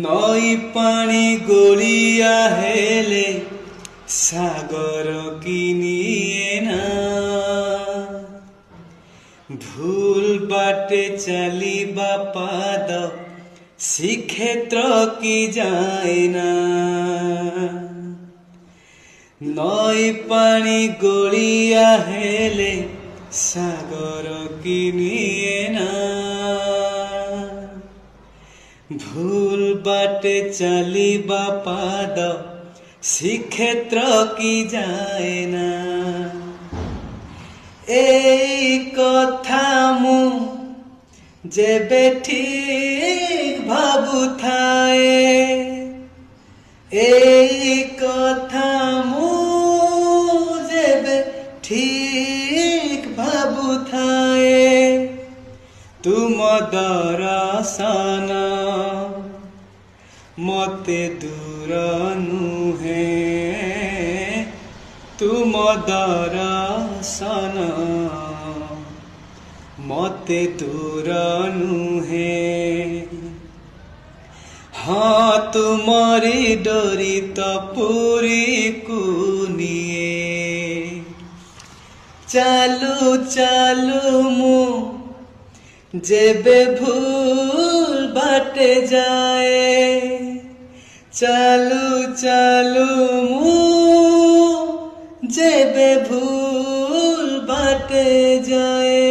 নই পানি গড়িয়া হেলে সাগর কিনিয়ে না, ভুল বাটে চালিবা পাদ শ্রীক্ষেত্র কি যায় না। নই পানি গড়িয়া হেলে সাগর কিনিয়ে না, ভুল বাটে চালিবা পাদ শ্রীক্ষেত্র কি যায় না। এই কথা মু যেবে ঠিক ভাবুথায়ে, এই কথা মু যেবে ঠিক ভাবুথায়ে, তুম দর্শନ মতে দূর নুহে, তুম দর্শନ মতে দূর নুহে। हाँ तुम्हारी डोरी तो पूरी कुनिए, चालू चालू मु जेबे भूल बाटे जाए, चालू चालू मु जेबे भूल बाटे जाए।